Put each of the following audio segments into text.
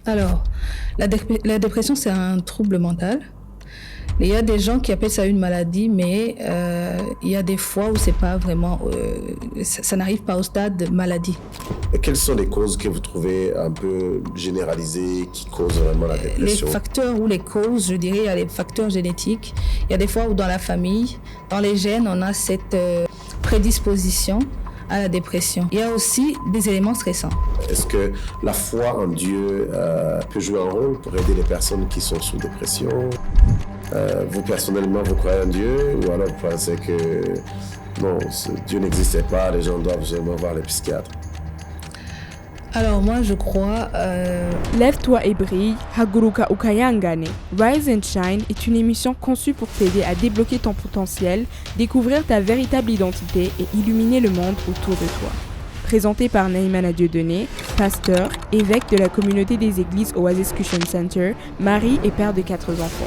Alors, la dépression, c'est un trouble mental. Il y a des gens qui appellent ça une maladie, mais il y a des fois où c'est pas vraiment, ça n'arrive pas au stade de maladie. Et quelles sont les causes que vous trouvez un peu généralisées qui causent vraiment la dépression? Les facteurs ou les causes, je dirais, il y a les facteurs génétiques. Il y a des fois où dans la famille, dans les gènes, on a cette prédisposition à la dépression. Il y a aussi des éléments stressants. Est-ce que la foi en Dieu peut jouer un rôle pour aider les personnes qui sont sous dépression? Vous, personnellement, vous croyez en Dieu ou alors vous pensez que non, Dieu n'existait pas, les gens doivent seulement voir les psychiatres? Alors moi, je crois... Lève-toi et brille, Haguruka Ukayangane. Rise and Shine est une émission conçue pour t'aider à débloquer ton potentiel, découvrir ta véritable identité et illuminer le monde autour de toi. Présentée par Naïmana Dieudonné, pasteur, évêque de la communauté des églises Oasis Christian Center, mari et père de 4 enfants.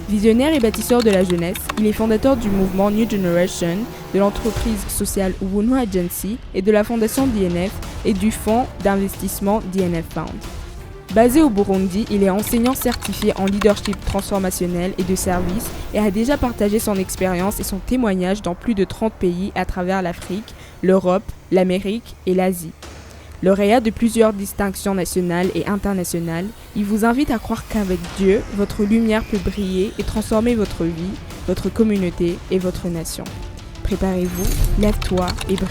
Visionnaire et bâtisseur de la jeunesse, il est fondateur du mouvement New Generation, de l'entreprise sociale Ubuntu Agency et de la fondation DNF et du fonds d'investissement DNF Fund. Basé au Burundi, il est enseignant certifié en leadership transformationnel et de service et a déjà partagé son expérience et son témoignage dans plus de 30 pays à travers l'Afrique, l'Europe, l'Amérique et l'Asie. Lauréat de plusieurs distinctions nationales et internationales, il vous invite à croire qu'avec Dieu, votre lumière peut briller et transformer votre vie, votre communauté et votre nation. Préparez-vous, lève-toi et brille.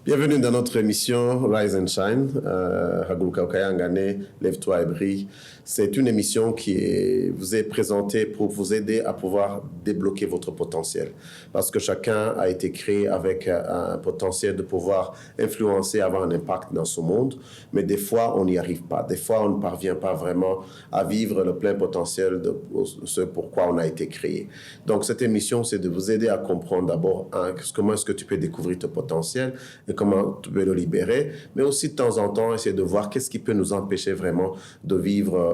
Bienvenue dans notre émission Rise and Shine, Haguruka Ukayangane, Lève-toi et brille. C'est une émission qui vous est présentée pour vous aider à pouvoir débloquer votre potentiel. Parce que chacun a été créé avec un potentiel de pouvoir influencer, avoir un impact dans ce monde. Mais des fois, on n'y arrive pas. Des fois, on ne parvient pas vraiment à vivre le plein potentiel de ce pourquoi on a été créé. Donc, cette émission, c'est de vous aider à comprendre d'abord comment est-ce que tu peux découvrir ton potentiel et comment tu peux le libérer, mais aussi de temps en temps, essayer de voir qu'est-ce qui peut nous empêcher vraiment de vivre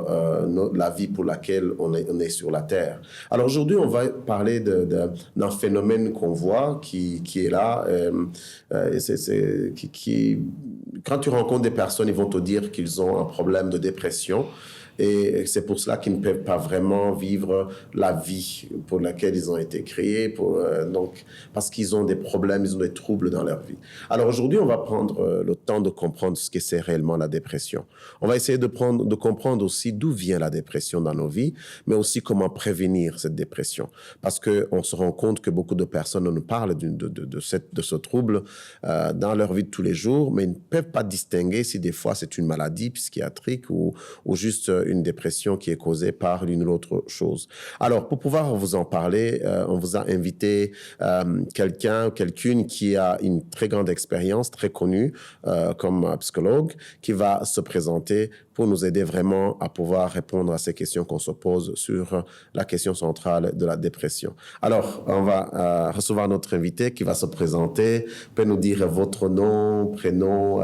la vie pour laquelle on est sur la Terre. Alors aujourd'hui, on va parler d'un phénomène qu'on voit qui est là. Quand tu rencontres des personnes, ils vont te dire qu'ils ont un problème de dépression. Et c'est pour cela qu'ils ne peuvent pas vraiment vivre la vie pour laquelle ils ont été créés, donc, parce qu'ils ont des problèmes, ils ont des troubles dans leur vie. Alors aujourd'hui, on va prendre le temps de comprendre ce que c'est réellement la dépression. On va essayer de comprendre aussi d'où vient la dépression dans nos vies, mais aussi comment prévenir cette dépression. Parce qu'on se rend compte que beaucoup de personnes nous parlent de ce trouble dans leur vie de tous les jours, mais ils ne peuvent pas distinguer si des fois c'est une maladie psychiatrique ou juste une dépression qui est causée par l'une ou l'autre chose. Alors, pour pouvoir vous en parler, on vous a invité quelqu'une qui a une très grande expérience, très connue comme psychologue, qui va se présenter pour nous aider vraiment à pouvoir répondre à ces questions qu'on se pose sur la question centrale de la dépression. Alors, on va recevoir notre invité qui va se présenter, peut nous dire votre nom, prénom,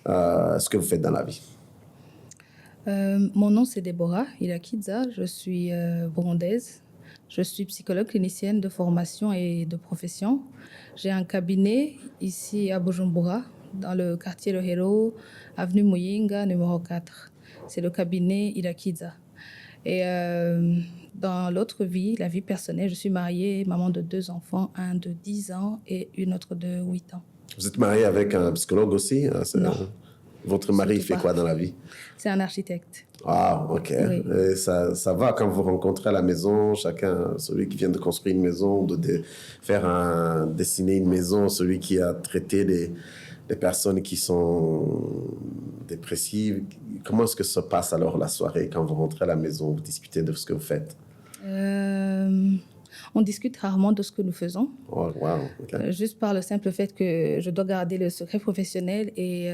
ce que vous faites dans la vie. Mon nom, c'est Déborah Ilakidza. Je suis burundaise. Je suis psychologue clinicienne de formation et de profession. J'ai un cabinet ici à Bujumbura, dans le quartier Le Héros, avenue Muyinga, numéro 4. C'est le cabinet Ilakidza. Et dans l'autre vie, la vie personnelle, je suis mariée, maman de 2 enfants, un de 10 ans et une autre de 8 ans. Vous êtes mariée avec un psychologue aussi? Non. Votre mari fait quoi dans la vie? C'est un architecte. Ah, ok. Oui. Et ça va quand vous rencontrez à la maison, chacun, celui qui vient de construire une maison, dessiner une maison, celui qui a traité les personnes qui sont dépressives. Comment est-ce que ça se passe alors la soirée quand vous rentrez à la maison, vous discutez de ce que vous faites? On discute rarement de ce que nous faisons. Oh, wow, okay. Juste par le simple fait que je dois garder le secret professionnel et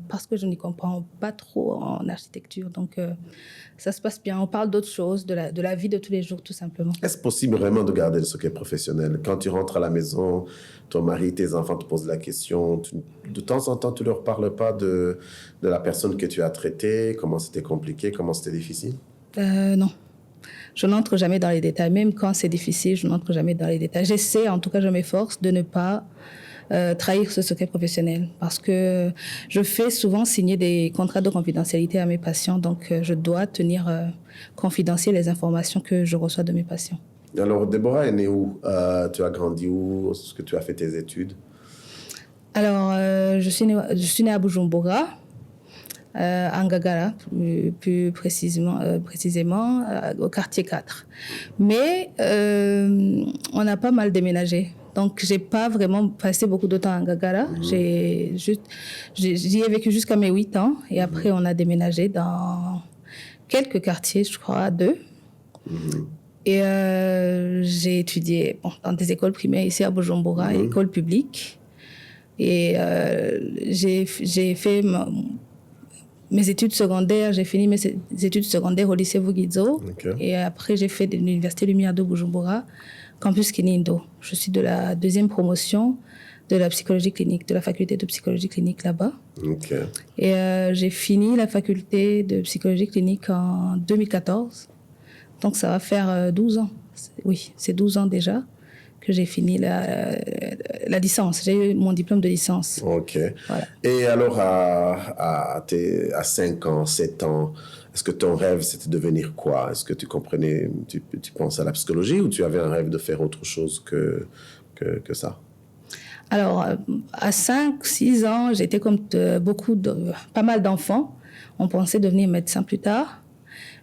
parce que je n'y comprends pas trop en architecture. Donc, ça se passe bien. On parle d'autres choses, de la vie de tous les jours, tout simplement. Est-ce possible vraiment de garder le secret professionnel? Quand tu rentres à la maison, ton mari, tes enfants te posent la question. De temps en temps, tu ne leur parles pas de la personne que tu as traitée, comment c'était compliqué, comment c'était difficile? Non. Je n'entre jamais dans les détails. Même quand c'est difficile, je n'entre jamais dans les détails. J'essaie, en tout cas, je m'efforce de ne pas trahir ce secret professionnel. Parce que je fais souvent signer des contrats de confidentialité à mes patients, donc je dois tenir confidentielles les informations que je reçois de mes patients. Alors, Déborah est née où? Tu as grandi où? Est-ce que tu as fait tes études? Alors, je suis née à Bujumbura, à Ngagara, plus précisément au quartier 4. Mais on a pas mal déménagé. Donc, j'ai pas vraiment passé beaucoup de temps à Ngagara. J'y ai vécu jusqu'à mes 8 ans. Et après, on a déménagé dans quelques quartiers, je crois, 2. Et j'ai étudié dans des écoles primaires ici à Bujumbura, écoles publiques. Et j'ai fait mes études secondaires, j'ai fini mes études secondaires au lycée Vugizo. Okay. Et après, j'ai fait de l'université Lumière de Bujumbura, campus Kinindo. Je suis de la 2e promotion de la psychologie clinique, de la faculté de psychologie clinique là-bas. Okay. Et j'ai fini la faculté de psychologie clinique en 2014. Donc, ça va faire 12 ans. Oui, c'est 12 ans déjà que j'ai fini la licence. J'ai eu mon diplôme de licence. OK. Voilà. Et alors, à 5 ans, 7 ans, est-ce que ton rêve, c'était de devenir quoi? Est-ce que tu comprenais, tu pensais à la psychologie ou tu avais un rêve de faire autre chose que ça? Alors, à 5, 6 ans, j'étais comme pas mal d'enfants. On pensait devenir médecin plus tard.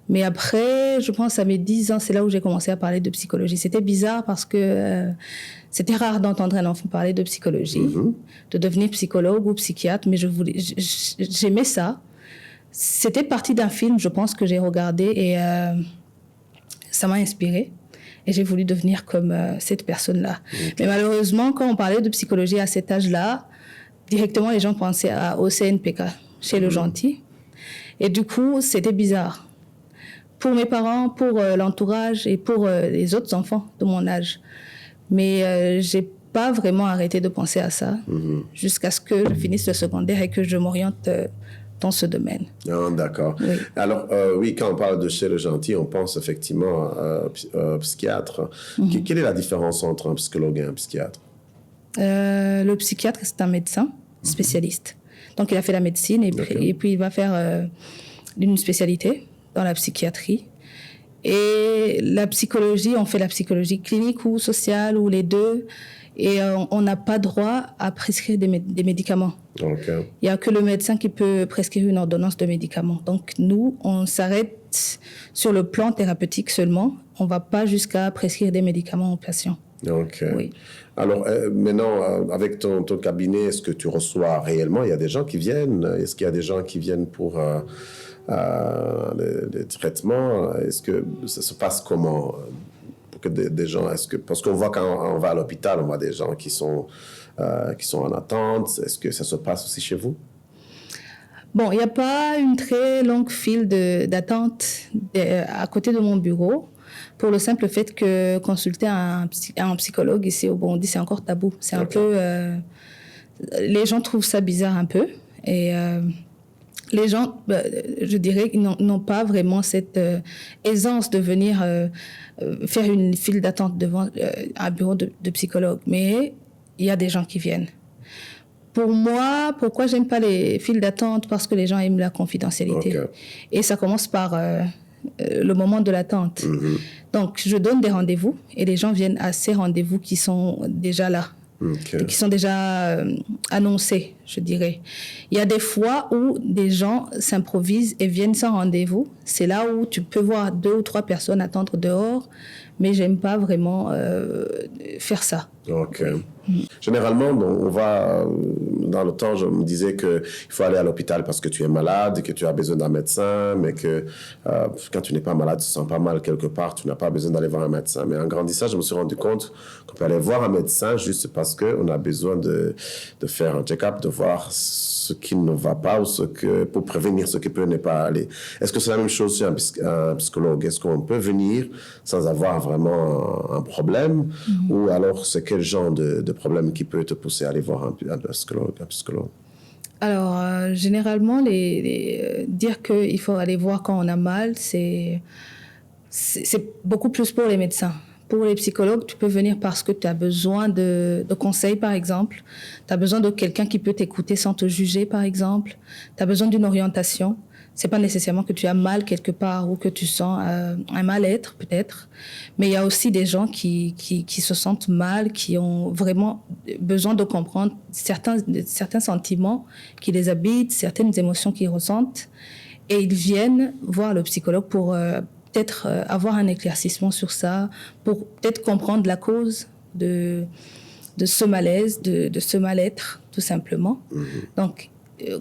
Mais après, je pense à mes 10 ans, c'est là où j'ai commencé à parler de psychologie. C'était bizarre parce que c'était rare d'entendre un enfant parler de psychologie, de devenir psychologue ou psychiatre, mais j'aimais ça. C'était parti d'un film, je pense, que j'ai regardé et ça m'a inspirée. Et j'ai voulu devenir comme cette personne-là. Okay. Mais malheureusement, quand on parlait de psychologie à cet âge-là, directement, les gens pensaient au CNPK, chez le gentil. Et du coup, c'était bizarre. Pour mes parents, pour l'entourage et pour les autres enfants de mon âge. Mais j'ai pas vraiment arrêté de penser à ça jusqu'à ce que je finisse le secondaire et que je m'oriente dans ce domaine. Oh, d'accord. Oui. Alors, oui, quand on parle de chez le gentil, on pense effectivement à psychiatre. Quelle est la différence entre un psychologue et un psychiatre? Le psychiatre, c'est un médecin spécialiste. Donc, il a fait la médecine et puis il va faire une spécialité dans la psychiatrie. Et la psychologie, on fait la psychologie clinique ou sociale ou les deux. Et on n'a pas droit à prescrire des médicaments. Okay. Il n'y a que le médecin qui peut prescrire une ordonnance de médicaments. Donc nous, on s'arrête sur le plan thérapeutique seulement. On ne va pas jusqu'à prescrire des médicaments aux patients. Ok. Oui. Alors maintenant, avec ton cabinet, est-ce que tu reçois réellement? Il y a des gens qui viennent? Est-ce qu'il y a des gens qui viennent pour les traitements? Est-ce que ça se passe comment? Que des gens, parce qu'on voit quand on va à l'hôpital, on voit des gens qui sont en attente. Est-ce que ça se passe aussi chez vous? Bon, il n'y a pas une très longue file d'attente à côté de mon bureau, pour le simple fait que consulter un psychologue ici au Burundi, c'est encore tabou. C'est un peu... les gens trouvent ça bizarre un peu. Et les gens, je dirais, n'ont pas vraiment cette aisance de venir faire une file d'attente devant un bureau de psychologue. Mais il y a des gens qui viennent. Pour moi, pourquoi j'aime pas les files d'attente? Parce que les gens aiment la confidentialité. Okay. Et ça commence par le moment de l'attente. Donc, je donne des rendez-vous et les gens viennent à ces rendez-vous qui sont déjà là. Okay. Qui sont déjà annoncés, je dirais. Il y a des fois où des gens s'improvisent et viennent sans rendez-vous. C'est là où tu peux voir 2 ou 3 personnes attendre dehors, mais j'aime pas vraiment faire ça. Ok. Généralement, on va dans le temps, je me disais qu'il faut aller à l'hôpital parce que tu es malade, que tu as besoin d'un médecin, mais que quand tu n'es pas malade, tu ne te sens pas mal quelque part, tu n'as pas besoin d'aller voir un médecin. Mais en grandissant, je me suis rendu compte qu'on peut aller voir un médecin juste parce qu'on a besoin de faire un check-up, de voir ce qui ne va pas ou pour prévenir ce qui peut ne pas aller. Est-ce que c'est la même chose chez un psychologue? Est-ce qu'on peut venir sans avoir vraiment un problème ou alors c'est quel genre de problème qui peut te pousser à aller voir un psychologue? Alors, généralement, dire qu'il faut aller voir quand on a mal, c'est beaucoup plus pour les médecins. pour les psychologues, tu peux venir parce que tu as besoin de conseils, par exemple. Tu as besoin de quelqu'un qui peut t'écouter sans te juger, par exemple. Tu as besoin d'une orientation. C'est pas nécessairement que tu as mal quelque part ou que tu sens un mal-être, peut-être. Mais il y a aussi des gens qui se sentent mal, qui ont vraiment besoin de comprendre certains sentiments qui les habitent, certaines émotions qu'ils ressentent. Et ils viennent voir le psychologue pour peut-être avoir un éclaircissement sur ça, pour peut-être comprendre la cause de ce malaise, de ce mal-être, tout simplement. Donc,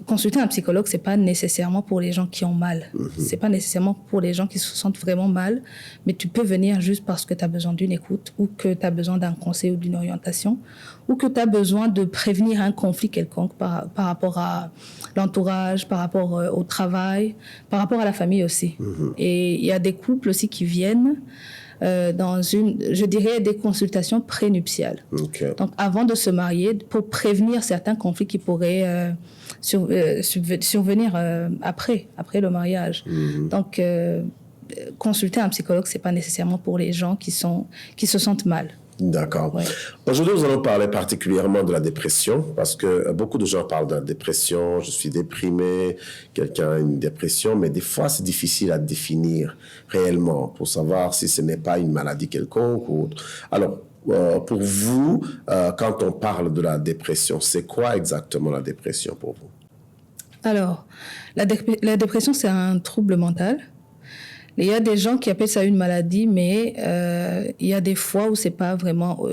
consulter un psychologue, c'est pas nécessairement pour les gens qui ont mal. C'est pas nécessairement pour les gens qui se sentent vraiment mal, mais tu peux venir juste parce que tu as besoin d'une écoute ou que tu as besoin d'un conseil ou d'une orientation ou que tu as besoin de prévenir un conflit quelconque par rapport à l'entourage, par rapport au travail, par rapport à la famille aussi. Et il y a des couples aussi qui viennent dans je dirais, des consultations prénuptiales. Okay. Donc, avant de se marier, pour prévenir certains conflits qui pourraient survenir après le mariage. Donc, consulter un psychologue, c'est pas nécessairement pour les gens qui se sentent mal. D'accord. Ouais. Aujourd'hui, nous allons parler particulièrement de la dépression, parce que beaucoup de gens parlent de la dépression, je suis déprimé, quelqu'un a une dépression, mais des fois, c'est difficile à définir réellement pour savoir si ce n'est pas une maladie quelconque ou autre. Alors, pour vous, quand on parle de la dépression, c'est quoi exactement la dépression pour vous? Alors, la dépression, c'est un trouble mental. Il y a des gens qui appellent ça une maladie, mais il y a des fois où c'est pas vraiment,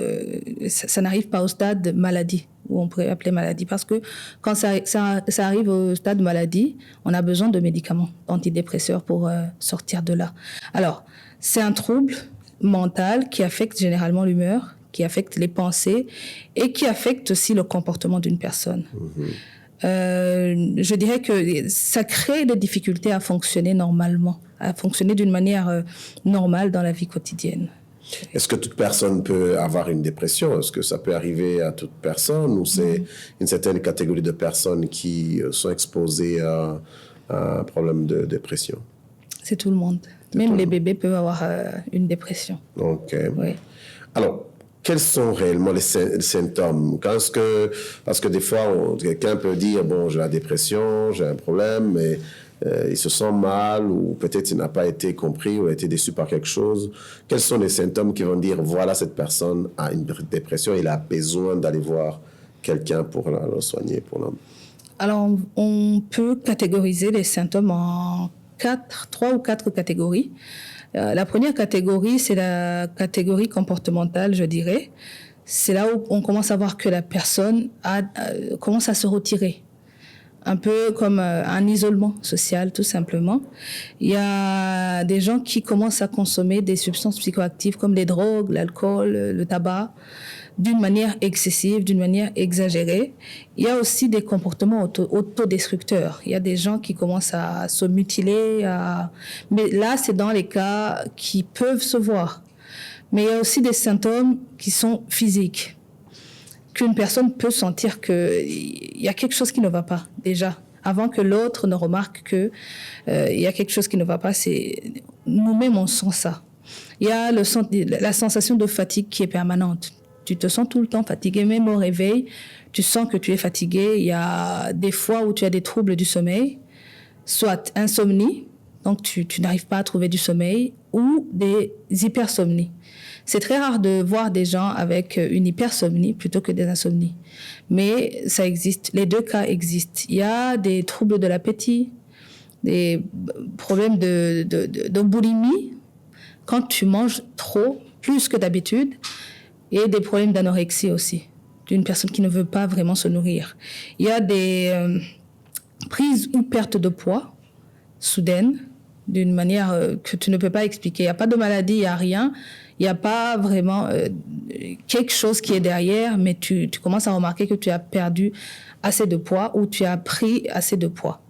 ça n'arrive pas au stade de maladie, où on pourrait appeler maladie, parce que quand ça arrive au stade de maladie, on a besoin de médicaments antidépresseurs pour sortir de là. Alors, c'est un trouble mental qui affecte généralement l'humeur, qui affecte les pensées et qui affecte aussi le comportement d'une personne. Je dirais que ça crée des difficultés à fonctionner normalement, à fonctionner d'une manière normale dans la vie quotidienne. Est-ce que toute personne peut avoir une dépression? Est-ce que ça peut arriver à toute personne ou c'est une certaine catégorie de personnes qui sont exposées à un problème de dépression? C'est tout le monde. Même les bébés peuvent avoir une dépression. OK. Oui. Alors, quels sont réellement les symptômes? Parce que des fois, quelqu'un peut dire, bon, j'ai la dépression, j'ai un problème, mais il se sent mal ou peut-être il n'a pas été compris ou a été déçu par quelque chose. Quels sont les symptômes qui vont dire, voilà, cette personne a une dépression, il a besoin d'aller voir quelqu'un pour le soigner? Alors, on peut catégoriser les symptômes en 3 ou 4 catégories. La première catégorie, c'est la catégorie comportementale, je dirais. C'est là où on commence à voir que la personne commence à se retirer. Un peu comme un isolement social, tout simplement. Il y a des gens qui commencent à consommer des substances psychoactives comme les drogues, l'alcool, le tabac, d'une manière excessive, d'une manière exagérée. Il y a aussi des comportements autodestructeurs. Il y a des gens qui commencent à se mutiler. Mais là, c'est dans les cas qui peuvent se voir. Mais il y a aussi des symptômes qui sont physiques, qu'une personne peut sentir qu'il y a quelque chose qui ne va pas, déjà. Avant que l'autre ne remarque qu'il y a quelque chose qui ne va pas, nous-mêmes, on sent ça. Il y a la sensation de fatigue qui est permanente. Tu te sens tout le temps fatigué, même au réveil, tu sens que tu es fatigué. Il y a des fois où tu as des troubles du sommeil, soit insomnie, donc tu n'arrives pas à trouver du sommeil, ou des hypersomnies. C'est très rare de voir des gens avec une hypersomnie plutôt que des insomnies. Mais ça existe, les deux cas existent. Il y a des troubles de l'appétit, des problèmes de boulimie, quand tu manges trop, plus que d'habitude, et des problèmes d'anorexie aussi, d'une personne qui ne veut pas vraiment se nourrir. Il y a des prises ou pertes de poids soudaines, d'une manière que tu ne peux pas expliquer. Il n'y a pas de maladie, il n'y a rien. Il n'y a pas vraiment quelque chose qui est derrière, mais tu commences à remarquer que tu as perdu assez de poids ou tu as pris assez de poids.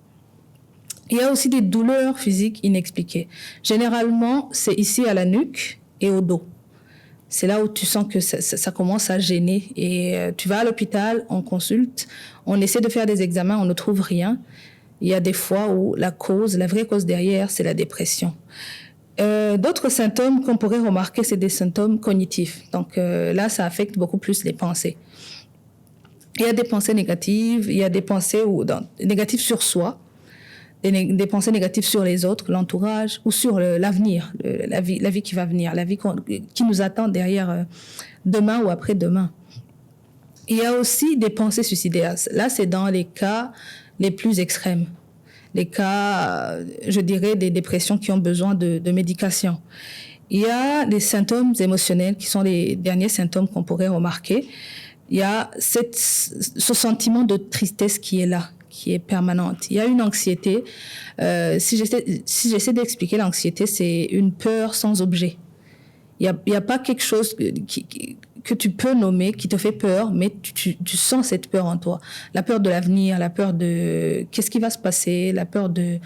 Il y a aussi des douleurs physiques inexpliquées. Généralement, c'est ici à la nuque et au dos. C'est là où tu sens que ça commence à gêner. Et tu vas à l'hôpital, on consulte, on essaie de faire des examens, on ne trouve rien. Il y a des fois où la vraie cause derrière, c'est la dépression. D'autres symptômes qu'on pourrait remarquer, c'est des symptômes cognitifs. Donc là, ça affecte beaucoup plus les pensées. Il y a des pensées négatives, il y a des pensées négatives sur soi, des pensées négatives sur les autres, l'entourage, ou sur l'avenir, la vie qui va venir, la vie qui nous attend derrière demain ou après-demain. Il y a aussi des pensées suicidaires. Là, c'est dans les cas les plus extrêmes. Les cas, je dirais, des dépressions qui ont besoin de médication. Il y a les symptômes émotionnels qui sont les derniers symptômes qu'on pourrait remarquer. Il y a ce sentiment de tristesse qui est là, qui est permanente. Il y a une anxiété. Si j'essaie d'expliquer l'anxiété, c'est une peur sans objet. Il y a pas quelque chose que tu peux nommer qui te fait peur, mais tu sens cette peur en toi. La peur de l'avenir, la peur de qu'est-ce qui va se passer, la peur de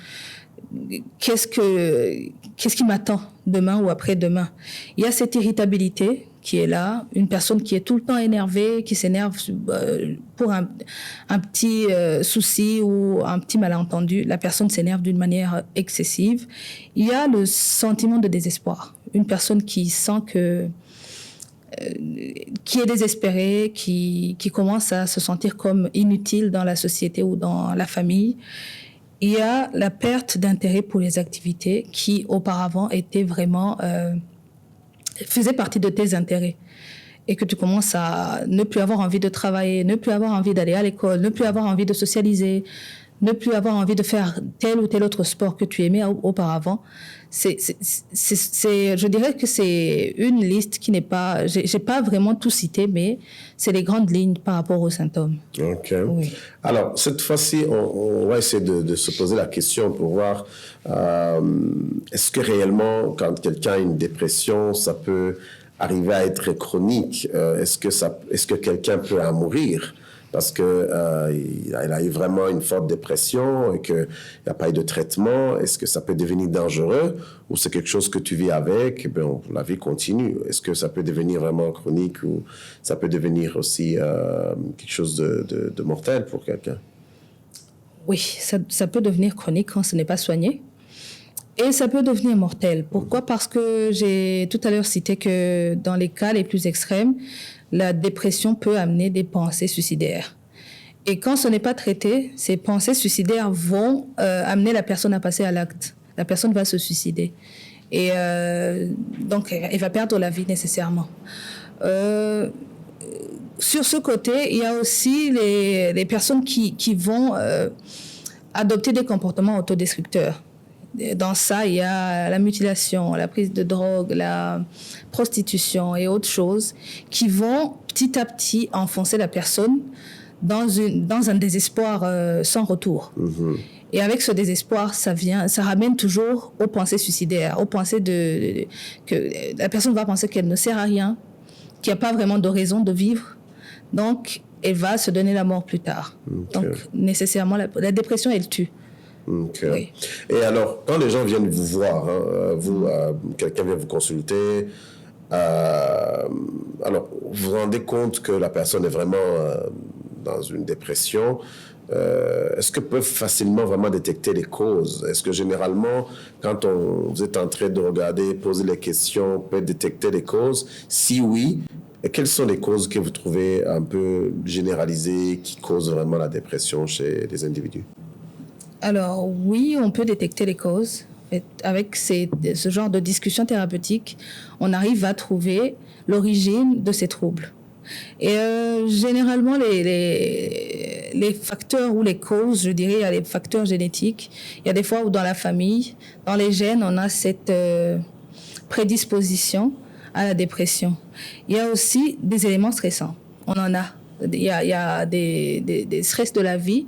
qu'est-ce qui m'attend demain ou après-demain. Il y a cette irritabilité qui est là, une personne qui est tout le temps énervée, qui s'énerve pour un petit souci ou un petit malentendu. La personne s'énerve d'une manière excessive. Il y a le sentiment de désespoir. Une personne qui sent qui est désespérée, qui commence à se sentir comme inutile dans la société ou dans la famille. Il y a la perte d'intérêt pour les activités qui auparavant étaient vraiment faisaient partie de tes intérêts et que tu commences à ne plus avoir envie de travailler, ne plus avoir envie d'aller à l'école, ne plus avoir envie de socialiser, ne plus avoir envie de faire tel ou tel autre sport que tu aimais auparavant. Je dirais que c'est une liste qui n'est pas... J'ai pas vraiment tout cité, mais c'est les grandes lignes par rapport aux symptômes. OK. Oui. Alors, cette fois-ci, on va essayer de se poser la question pour voir est-ce que réellement, quand quelqu'un a une dépression, ça peut arriver à être chronique? Est-ce que quelqu'un peut en mourir? Parce qu'il a eu vraiment une forte dépression et qu'il n'y a pas eu de traitement. Est-ce que ça peut devenir dangereux ou c'est quelque chose que tu vis avec? La vie continue. Est-ce que ça peut devenir vraiment chronique ou ça peut devenir aussi quelque chose de mortel pour quelqu'un? Oui, ça peut devenir chronique quand ce n'est pas soigné. Et ça peut devenir mortel. Pourquoi? Parce que j'ai tout à l'heure cité que dans les cas les plus extrêmes, la dépression peut amener des pensées suicidaires. Et quand ce n'est pas traité, ces pensées suicidaires vont amener la personne à passer à l'acte. La personne va se suicider. Et donc, elle va perdre la vie nécessairement. Sur ce côté, il y a aussi les personnes qui vont adopter des comportements autodestructeurs. Dans ça, il y a la mutilation, la prise de drogue, la prostitution et autres choses qui vont petit à petit enfoncer la personne dans un désespoir sans retour. Mm-hmm. Et avec ce désespoir, ça ramène toujours aux pensées suicidaires, aux pensées que la personne va penser qu'elle ne sert à rien, qu'il n'y a pas vraiment de raison de vivre. Donc, elle va se donner la mort plus tard. Okay. Donc, nécessairement, la dépression, elle tue. Okay. Oui. Et alors, quand les gens viennent vous voir, quelqu'un vient vous consulter, alors vous vous rendez compte que la personne est vraiment dans une dépression, est-ce que peuvent facilement vraiment détecter les causes? Est-ce que généralement, quand vous êtes en train de regarder, poser les questions, peut détecter les causes? Si oui, quelles sont les causes que vous trouvez un peu généralisées qui causent vraiment la dépression chez les individus? Alors oui, on peut détecter les causes. Avec ce genre de discussion thérapeutique, on arrive à trouver l'origine de ces troubles. Et généralement, les facteurs ou les causes, je dirais, il y a les facteurs génétiques. Il y a des fois où dans la famille, dans les gènes, on a cette prédisposition à la dépression. Il y a aussi des éléments stressants. On en a. Il y a des stress de la vie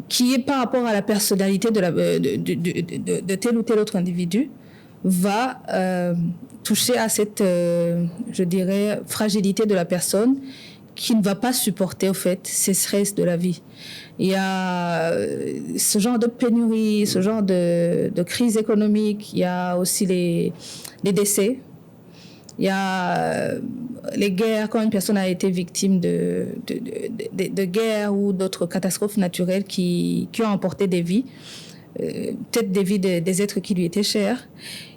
qui est par rapport à la personnalité de tel ou tel autre individu, va toucher à cette, je dirais, fragilité de la personne qui ne va pas supporter, au fait, ces stress de la vie. Il y a ce genre de pénurie, ce genre de crise économique, il y a aussi les décès. Il y a les guerres, quand une personne a été victime de guerres ou d'autres catastrophes naturelles qui ont emporté des vies. peut-être des vies des êtres qui lui étaient chers.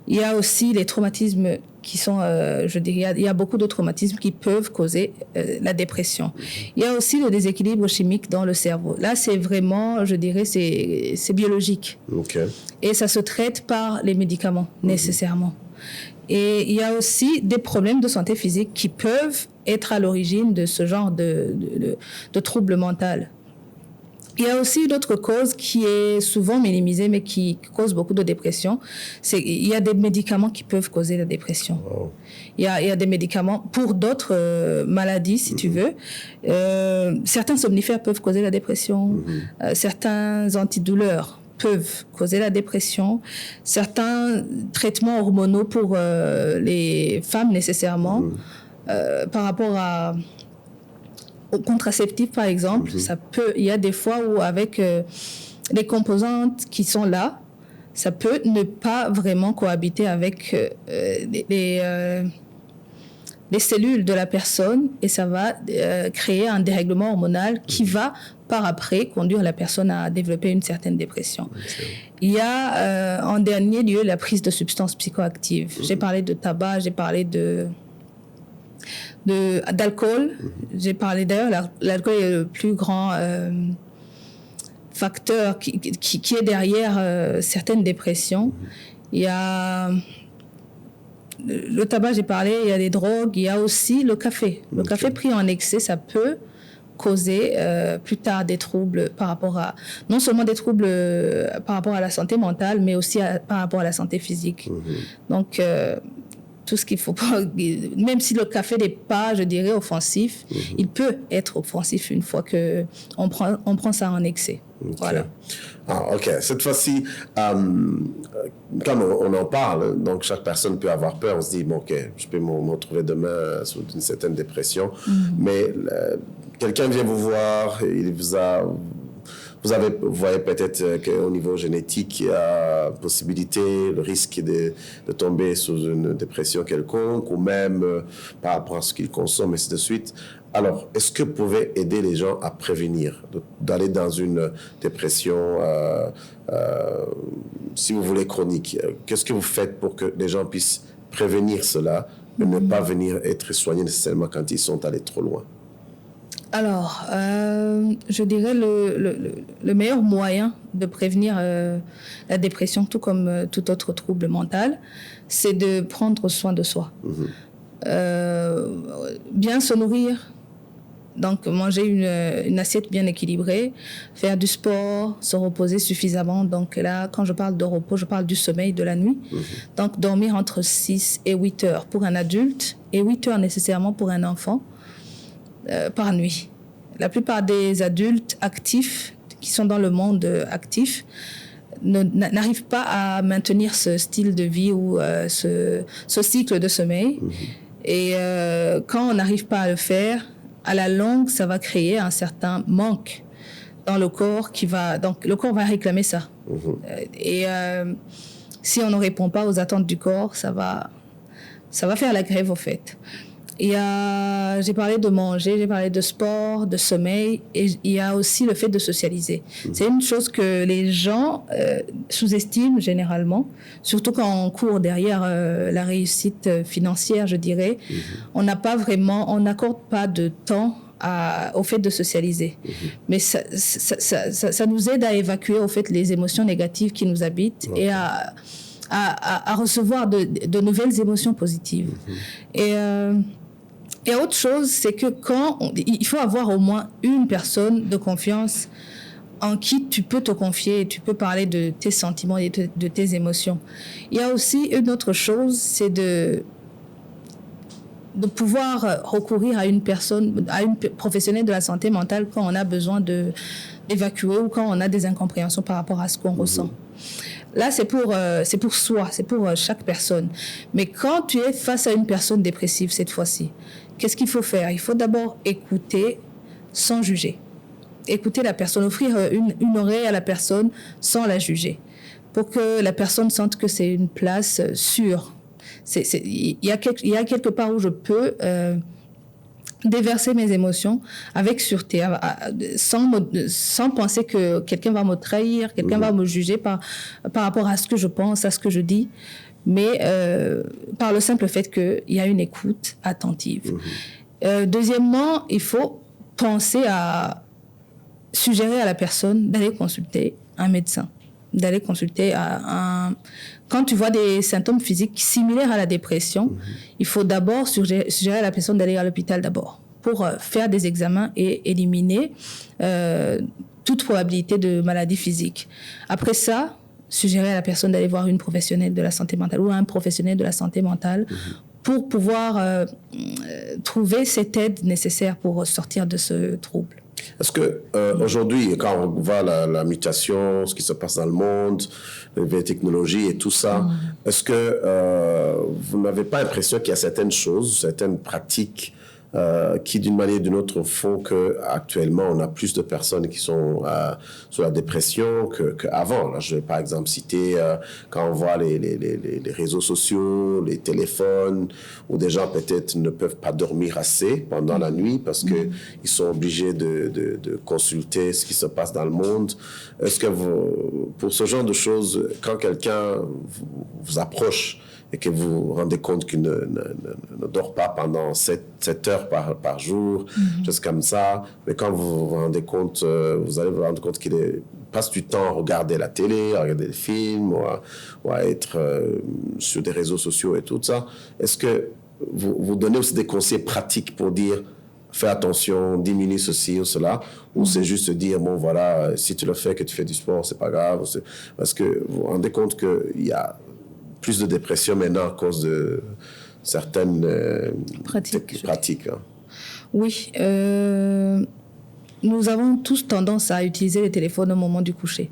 Il y a aussi les traumatismes qui sont, je dirais, il y a beaucoup de traumatismes qui peuvent causer la dépression. Il y a aussi le déséquilibre chimique dans le cerveau. Là, c'est vraiment, je dirais, c'est biologique. Okay. Et ça se traite par les médicaments, nécessairement. Et il y a aussi des problèmes de santé physique qui peuvent être à l'origine de ce genre de trouble mental. Il y a aussi une autre cause qui est souvent minimisée, mais qui cause beaucoup de dépression. Il y a des médicaments qui peuvent causer la dépression. Wow. Il y a des médicaments pour d'autres maladies, si tu veux. Certains somnifères peuvent causer la dépression. Certains antidouleurs peuvent causer la dépression. Certains traitements hormonaux pour les femmes, nécessairement, par rapport aux contraceptifs, par exemple, il y a des fois où avec les composantes qui sont là, ça peut ne pas vraiment cohabiter avec les cellules de la personne et ça va créer un dérèglement hormonal qui va par après conduire la personne à développer une certaine dépression. Il y a en dernier lieu la prise de substances psychoactives. J'ai parlé de tabac, j'ai parlé d'alcool. J'ai parlé d'ailleurs, l'alcool est le plus grand facteur qui est derrière certaines dépressions. Il y a le tabac, j'ai parlé, il y a des drogues, il y a aussi le café. Le café pris en excès, ça peut causer plus tard des troubles par rapport à, non seulement des troubles par rapport à la santé mentale, mais aussi par rapport à la santé physique. Donc, tout ce qu'il faut pas, même si le café n'est pas, je dirais, offensif, il peut être offensif une fois qu'on prend ça en excès. Okay. Voilà. OK. Cette fois-ci, comme on en parle, donc chaque personne peut avoir peur. On se dit, bon, OK, je peux me retrouver demain sous une certaine dépression. Mais quelqu'un vient vous voir, il vous a... Vous voyez peut-être qu'au niveau génétique, il y a possibilité, le risque de tomber sous une dépression quelconque, ou même par rapport à ce qu'ils consomment, et ainsi de suite. Alors, est-ce que vous pouvez aider les gens à prévenir, d'aller dans une dépression, si vous voulez, chronique? Qu'est-ce que vous faites pour que les gens puissent prévenir cela et ne pas venir être soignés nécessairement quand ils sont allés trop loin? Alors, je dirais le meilleur moyen de prévenir la dépression, tout comme tout autre trouble mental, c'est de prendre soin de soi. Bien se nourrir, donc manger une assiette bien équilibrée, faire du sport, se reposer suffisamment. Donc là, quand je parle de repos, je parle du sommeil de la nuit. Donc dormir entre 6 et 8 heures pour un adulte et 8 heures nécessairement pour un enfant. Par nuit. La plupart des adultes actifs qui sont dans le monde actif n'arrivent pas à maintenir ce style de vie ou ce cycle de sommeil. Et quand on n'arrive pas à le faire, à la longue, ça va créer un certain manque dans le corps donc le corps va réclamer ça. Et si on ne répond pas aux attentes du corps, ça va faire la grève au fait. J'ai parlé de manger, j'ai parlé de sport, de sommeil, et il y a aussi le fait de socialiser. C'est une chose que les gens sous-estiment généralement, surtout quand on court derrière la réussite financière, je dirais. On n'accorde pas de temps au fait de socialiser. Mais ça nous aide à évacuer au fait les émotions négatives qui nous habitent et à recevoir de nouvelles émotions positives. Et autre chose, c'est que il faut avoir au moins une personne de confiance en qui tu peux te confier et tu peux parler de tes sentiments et de tes émotions. Il y a aussi une autre chose, c'est de pouvoir recourir à une professionnelle de la santé mentale quand on a besoin d'évacuer ou quand on a des incompréhensions par rapport à ce qu'on ressent. Là, c'est pour soi, c'est pour chaque personne. Mais quand tu es face à une personne dépressive cette fois-ci, qu'est-ce qu'il faut faire? Il faut d'abord écouter sans juger. Écouter la personne, offrir une oreille à la personne sans la juger, pour que la personne sente que c'est une place sûre. Il y a quelque part où je peux déverser mes émotions avec sûreté, sans penser que quelqu'un va me trahir, quelqu'un va me juger par rapport à ce que je pense, à ce que je dis, mais par le simple fait qu'il y a une écoute attentive. Deuxièmement, il faut penser à suggérer à la personne d'aller consulter un médecin, d'aller consulter Quand tu vois des symptômes physiques similaires à la dépression, il faut d'abord suggérer à la personne d'aller à l'hôpital d'abord pour faire des examens et éliminer toute probabilité de maladie physique. Après ça, suggérer à la personne d'aller voir une professionnelle de la santé mentale ou un professionnel de la santé mentale pour pouvoir trouver cette aide nécessaire pour sortir de ce trouble. Est-ce que aujourd'hui, quand on voit la mutation, ce qui se passe dans le monde, les nouvelles technologies et tout ça, est-ce que vous n'avez pas l'impression qu'il y a certaines choses, certaines pratiques qui, d'une manière ou d'une autre, font qu'actuellement, on a plus de personnes qui sont sous la dépression qu'avant. Là, je vais par exemple citer, quand on voit les réseaux sociaux, les téléphones, où des gens peut-être ne peuvent pas dormir assez pendant la nuit parce qu'ils sont obligés de consulter ce qui se passe dans le monde. Est-ce que pour ce genre de choses, quand quelqu'un vous approche et que vous vous rendez compte qu'il ne dort pas pendant 7 heures par jour, juste comme ça. Mais quand vous vous rendez compte, vous allez vous rendre compte qu'il passe du temps à regarder la télé, à regarder des films, ou à être sur des réseaux sociaux et tout ça. Est-ce que vous donnez aussi des conseils pratiques pour dire fais attention, diminue ceci ou cela, ou c'est juste dire, bon voilà, si tu le fais, que tu fais du sport, c'est pas grave. Parce que vous vous rendez compte qu'il y a plus de dépression maintenant à cause de certaines pratiques. Hein. Oui, nous avons tous tendance à utiliser les téléphones au moment du coucher,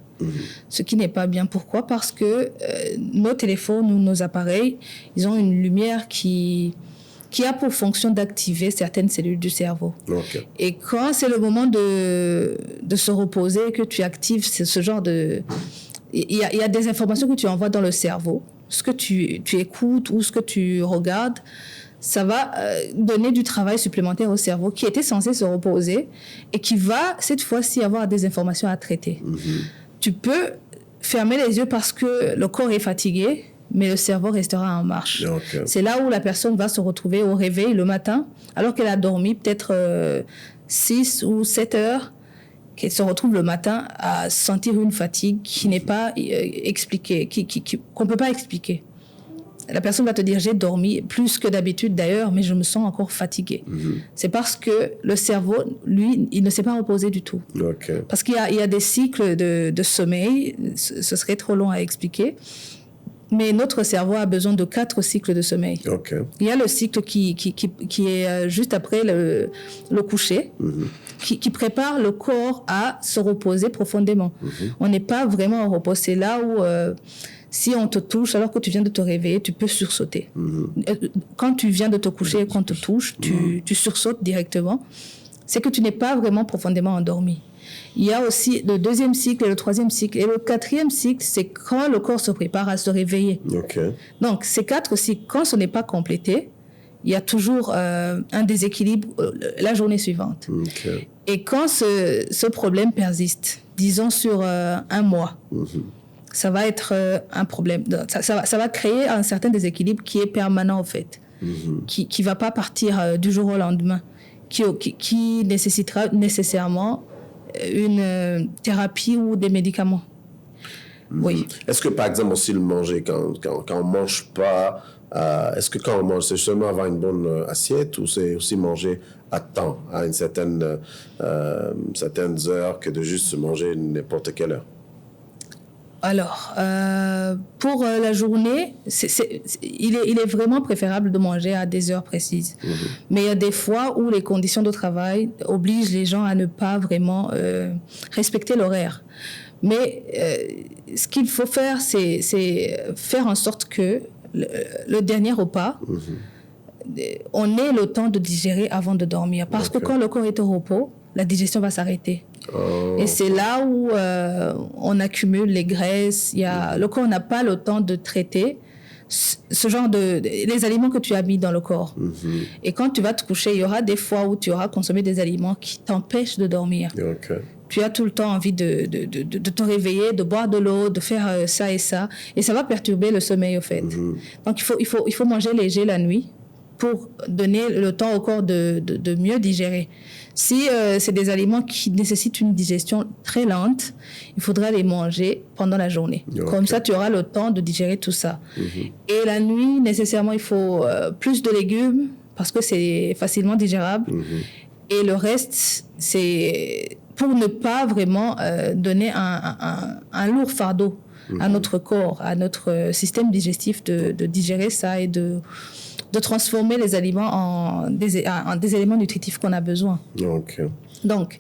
ce qui n'est pas bien. Pourquoi ? Parce que nos téléphones ou nos appareils, ils ont une lumière qui a pour fonction d'activer certaines cellules du cerveau. Okay. Et quand c'est le moment de se reposer, que tu actives ce genre de... Il y a des informations que tu envoies dans le cerveau. Ce que tu écoutes ou ce que tu regardes, ça va donner du travail supplémentaire au cerveau qui était censé se reposer et qui va, cette fois-ci, avoir des informations à traiter. Tu peux fermer les yeux parce que le corps est fatigué, mais le cerveau restera en marche. Okay. C'est là où la personne va se retrouver au réveil le matin, alors qu'elle a dormi peut-être 6 ou 7 heures, qu'elle se retrouve le matin à sentir une fatigue qui n'est pas expliquée, qu'on ne peut pas expliquer. La personne va te dire, j'ai dormi plus que d'habitude d'ailleurs, mais je me sens encore fatiguée. C'est parce que le cerveau, lui, il ne s'est pas reposé du tout. Okay. Parce qu'il y a des cycles de sommeil, ce serait trop long à expliquer, mais notre cerveau a besoin de 4 cycles de sommeil. Okay. Il y a le cycle qui est juste après le coucher, qui prépare le corps à se reposer profondément. On n'est pas vraiment au repos. C'est là où, si on te touche alors que tu viens de te réveiller, tu peux sursauter. Quand tu viens de te coucher et qu'on te touche, tu sursautes directement. C'est que tu n'es pas vraiment profondément endormi. Il y a aussi le 2e cycle et le 3e cycle. Et le 4e cycle, c'est quand le corps se prépare à se réveiller. Okay. Donc, ces 4 cycles, quand ce n'est pas complété, il y a toujours un déséquilibre la journée suivante. Okay. Et quand ce problème persiste, disons sur un mois, ça va être un problème. Ça va créer un certain déséquilibre qui est permanent, en fait, qui ne va pas partir du jour au lendemain, qui nécessitera nécessairement une thérapie ou des médicaments. Oui. Est-ce que, par exemple, aussi le manger, quand on ne mange pas, est-ce que quand on mange, c'est seulement avoir une bonne assiette ou c'est aussi manger à temps, à une certaines heures, que de juste manger n'importe quelle heure? Alors, pour la journée, il est vraiment préférable de manger à des heures précises. Mais il y a des fois où les conditions de travail obligent les gens à ne pas vraiment respecter l'horaire. Mais ce qu'il faut faire, c'est faire en sorte que le dernier repas, on ait le temps de digérer avant de dormir. Parce que quand le corps est au repos, la digestion va s'arrêter. Et c'est là où on accumule les graisses. Le corps n'a pas le temps de traiter ce genre les aliments que tu as mis dans le corps. Et quand tu vas te coucher, il y aura des fois où tu auras consommé des aliments qui t'empêchent de dormir. Tu as tout le temps envie de te réveiller, de boire de l'eau, de faire ça et ça. Et ça va perturber le sommeil, au fait. Donc, il faut manger léger la nuit pour donner le temps au corps de mieux digérer. Si c'est des aliments qui nécessitent une digestion très lente, il faudra les manger pendant la journée. Comme ça, tu auras le temps de digérer tout ça. Et la nuit, nécessairement, il faut plus de légumes parce que c'est facilement digérable. Et le reste, c'est pour ne pas vraiment donner un lourd fardeau à notre corps, à notre système digestif de digérer ça et de transformer les aliments en des éléments nutritifs qu'on a besoin. Donc,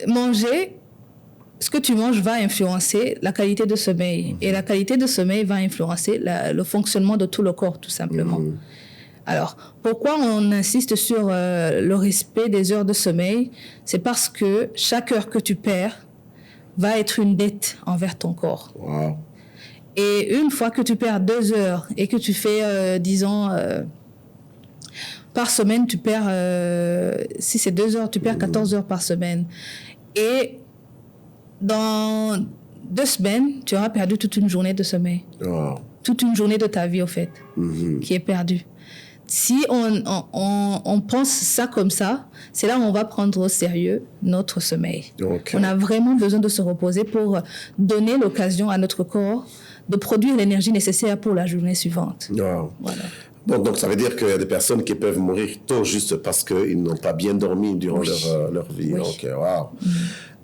manger, ce que tu manges va influencer la qualité de sommeil. Et la qualité de sommeil va influencer le fonctionnement de tout le corps, tout simplement. Alors, pourquoi on insiste sur le respect des heures de sommeil? C'est parce que chaque heure que tu perds va être une dette envers ton corps. Et une fois que tu perds 2 heures et que tu fais, disons, par semaine, tu perds, si c'est 2 heures, tu perds 14 heures par semaine. Et dans 2 semaines, tu auras perdu toute une journée de sommeil. Toute une journée de ta vie, au fait, qui est perdue. Si on pense ça comme ça, c'est là où on va prendre au sérieux notre sommeil. On a vraiment besoin de se reposer pour donner l'occasion à notre corps de produire l'énergie nécessaire pour la journée suivante. Voilà. Donc, ça veut dire qu'il y a des personnes qui peuvent mourir tôt juste parce qu'ils n'ont pas bien dormi durant leur vie.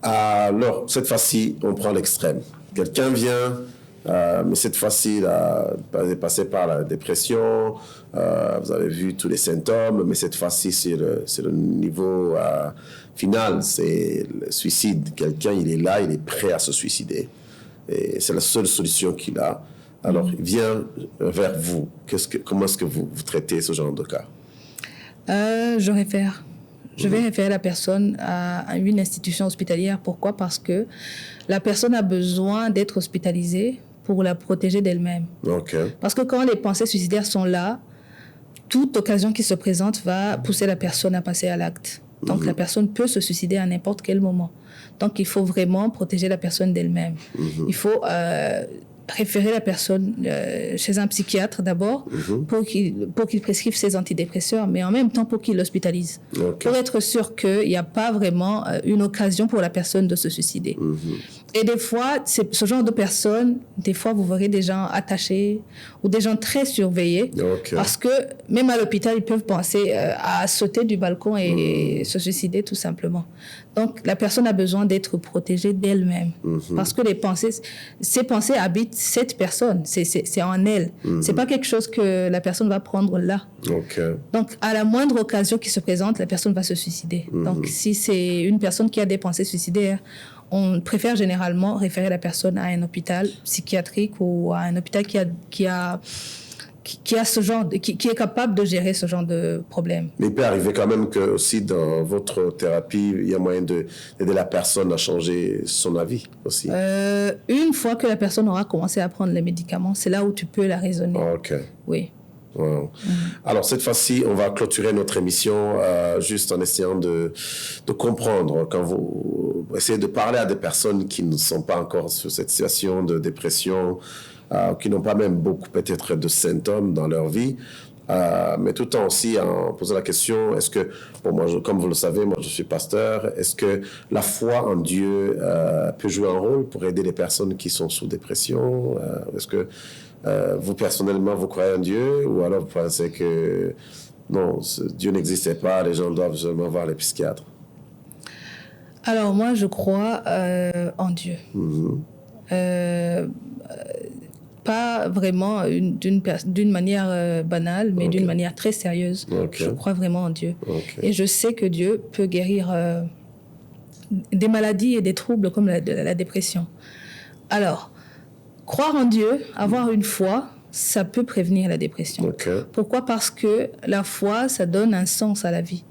Alors, cette fois-ci, on prend l'extrême. Quelqu'un vient, mais cette fois-ci, il est passé par la dépression, vous avez vu tous les symptômes, mais cette fois-ci, c'est le niveau final, c'est le suicide. Quelqu'un, il est là, il est prêt à se suicider. Et c'est la seule solution qu'il a. Alors, il vient vers vous. Comment est-ce que vous traitez ce genre de cas? Je vais référer la personne à une institution hospitalière. Pourquoi? Parce que la personne a besoin d'être hospitalisée pour la protéger d'elle-même. Parce que quand les pensées suicidaires sont là, toute occasion qui se présente va pousser la personne à passer à l'acte. Donc, la personne peut se suicider à n'importe quel moment. Donc, il faut vraiment protéger la personne d'elle-même. Il faut référer la personne chez un psychiatre d'abord pour qu'il prescrive ses antidépresseurs, mais en même temps pour qu'il l'hospitalise. Pour être sûr qu'il n'y a pas vraiment une occasion pour la personne de se suicider. Et des fois, ce genre de personnes, des fois, vous verrez des gens attachés ou des gens très surveillés. Parce que même à l'hôpital, ils peuvent penser à sauter du balcon et se suicider tout simplement. Donc, la personne a besoin d'être protégée d'elle-même. Parce que ces pensées habitent cette personne. C'est en elle. C'est pas quelque chose que la personne va prendre là. Donc, à la moindre occasion qui se présente, la personne va se suicider. Donc, si c'est une personne qui a des pensées suicidaires, on préfère généralement référer la personne à un hôpital psychiatrique ou à un hôpital qui est capable de gérer ce genre de problème. Mais il peut arriver quand même que aussi dans votre thérapie, il y a moyen d'aider la personne à changer son avis aussi. Une fois que la personne aura commencé à prendre les médicaments, c'est là où tu peux la raisonner. Oui. Alors, cette fois-ci, on va clôturer notre émission juste en essayant de comprendre. Quand vous essayez de parler à des personnes qui ne sont pas encore sur cette situation de dépression, qui n'ont pas même beaucoup peut-être de symptômes dans leur vie, mais tout en aussi en posant la question, est-ce que, pour moi, comme vous le savez, moi je suis pasteur, est-ce que la foi en Dieu peut jouer un rôle pour aider les personnes qui sont sous dépression? Est-ce que vous, personnellement, vous croyez en Dieu, ou alors vous pensez que non, Dieu n'existait pas, les gens doivent seulement voir les psychiatres? Alors moi, je crois en Dieu. Pas vraiment d'une manière banale, mais d'une manière très sérieuse. Je crois vraiment en Dieu. Et je sais que Dieu peut guérir des maladies et des troubles comme la dépression. Alors, croire en Dieu, avoir une foi, ça peut prévenir la dépression. Pourquoi? Parce que la foi, ça donne un sens à la vie.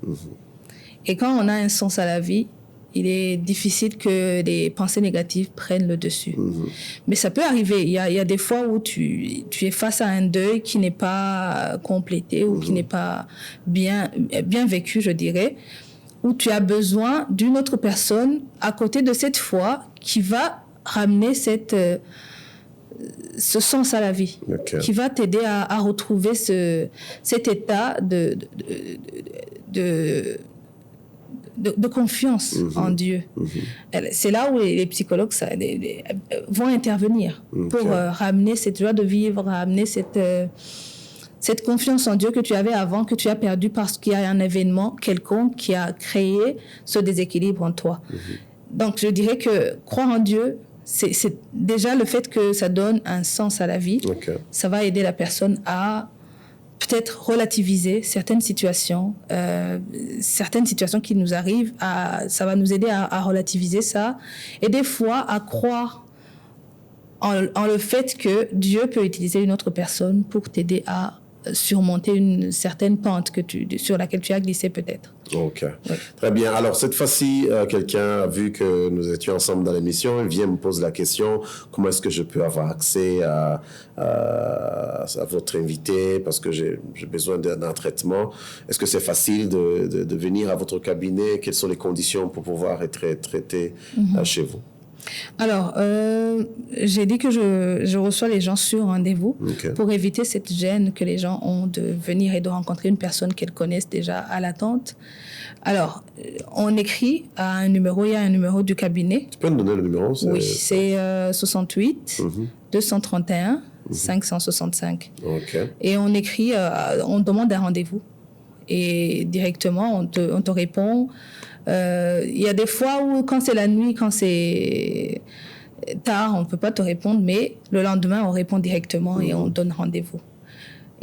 Et quand on a un sens à la vie, il est difficile que les pensées négatives prennent le dessus. Mais ça peut arriver. Il y a des fois où tu es face à un deuil qui n'est pas complété ou qui n'est pas bien vécu, je dirais, où tu as besoin d'une autre personne à côté de cette foi qui va ramener ce sens à la vie, qui va t'aider à retrouver cet état de confiance en Dieu. C'est là où les psychologues vont intervenir pour ramener cette joie de vivre, ramener cette confiance en Dieu que tu avais avant, que tu as perdu parce qu'il y a un événement quelconque qui a créé ce déséquilibre en toi. Donc, je dirais que croire en Dieu, c'est déjà le fait que ça donne un sens à la vie. Ça va aider la personne à peut-être relativiser certaines situations qui nous arrivent. Ça va nous aider à relativiser ça. Et des fois, à croire en le fait que Dieu peut utiliser une autre personne pour t'aider à surmonter une certaine pente sur laquelle tu as glissé peut-être. Ok, très bien. Alors cette fois-ci, quelqu'un a vu que nous étions ensemble dans l'émission, il vient me poser la question, comment est-ce que je peux avoir accès à votre invité parce que j'ai besoin d'un traitement. Est-ce que c'est facile de venir à votre cabinet? Quelles sont les conditions pour pouvoir être traité chez vous? Alors, j'ai dit que je reçois les gens sur rendez-vous pour éviter cette gêne que les gens ont de venir et de rencontrer une personne qu'elles connaissent déjà à l'attente. Alors, on écrit à un numéro, il y a un numéro du cabinet. Tu peux me donner le numéro? Oui, c'est 68 231 565. Et on écrit, on demande un rendez-vous. Et directement, on te répond. Il y a des fois où, quand c'est la nuit, quand c'est tard, on ne peut pas te répondre, mais le lendemain, on répond directement et on donne rendez-vous.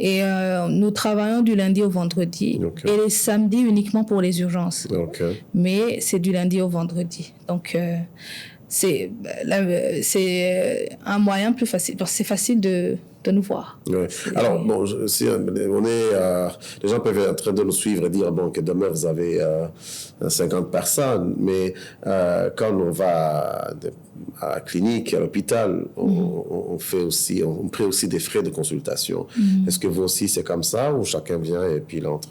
Et nous travaillons du lundi au vendredi et les samedis uniquement pour les urgences. Mais c'est du lundi au vendredi. Donc, c'est un moyen plus facile. Donc, c'est facile de nous voir. Alors, bon, si on est, les gens peuvent être en train de nous suivre et dire bon, que demain vous avez 50 personnes, mais quand on va à la clinique, à l'hôpital, on paie aussi des frais de consultation. Est-ce que vous aussi c'est comme ça ou chacun vient et puis il entre?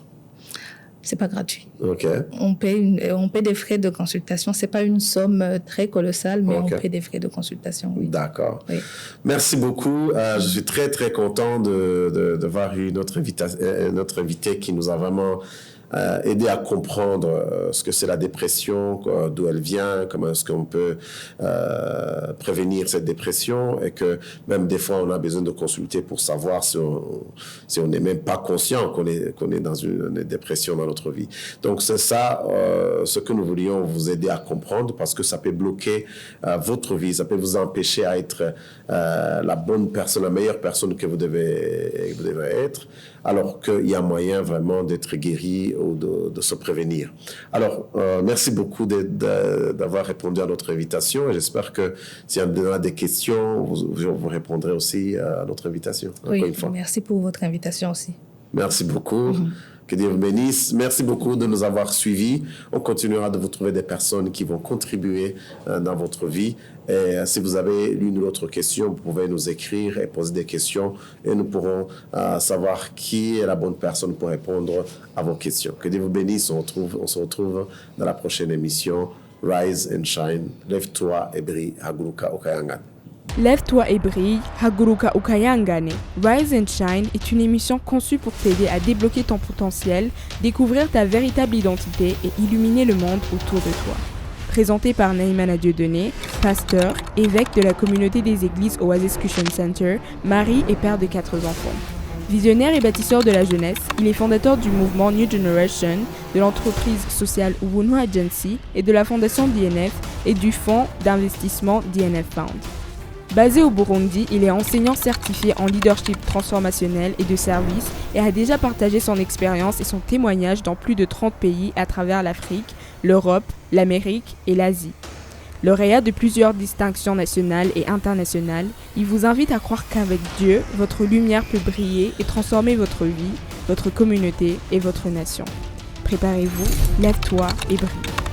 C'est pas gratuit. On paie des frais de consultation. C'est pas une somme très colossale, mais on paie des frais de consultation. Oui. D'accord. Oui. Merci beaucoup. Je suis très très content de voir notre invité qui nous a vraiment aider à comprendre ce que c'est la dépression, d'où elle vient, comment est-ce qu'on peut prévenir cette dépression et que même des fois on a besoin de consulter pour savoir si on n'est même pas conscient qu'on est dans une dépression dans notre vie. Donc c'est ça ce que nous voulions vous aider à comprendre parce que ça peut bloquer votre vie, ça peut vous empêcher à être la bonne personne, la meilleure personne que vous devez être, alors qu'il y a moyen vraiment d'être guéri ou de se prévenir. Alors, merci beaucoup d'avoir répondu à notre invitation et j'espère que s'il y a des questions, vous répondrez aussi à notre invitation. Oui, une fois. Merci pour votre invitation aussi. Merci beaucoup. Que Dieu vous bénisse. Merci beaucoup de nous avoir suivis. On continuera de vous trouver des personnes qui vont contribuer dans votre vie. Et si vous avez l'une ou l'autre question, vous pouvez nous écrire et poser des questions et nous pourrons savoir qui est la bonne personne pour répondre à vos questions. Que Dieu vous bénisse. On se retrouve dans la prochaine émission. Rise and Shine. Lève-toi et brille. Haguruka Ukayangane. Lève-toi et brille, Haguruka Ukayangane. Rise and Shine est une émission conçue pour t'aider à débloquer ton potentiel, découvrir ta véritable identité et illuminer le monde autour de toi. Présentée par Naïmana Dieudonné, pasteur, évêque de la communauté des églises Oasis Christian Center, mari et père de 4 enfants. Visionnaire et bâtisseur de la jeunesse, il est fondateur du mouvement New Generation, de l'entreprise sociale Ubuntu Agency et de la fondation DNF et du fonds d'investissement DNF Fund. Basé au Burundi, il est enseignant certifié en leadership transformationnel et de service et a déjà partagé son expérience et son témoignage dans plus de 30 pays à travers l'Afrique, l'Europe, l'Amérique et l'Asie. Lauréat de plusieurs distinctions nationales et internationales, il vous invite à croire qu'avec Dieu, votre lumière peut briller et transformer votre vie, votre communauté et votre nation. Préparez-vous, lève-toi et brille.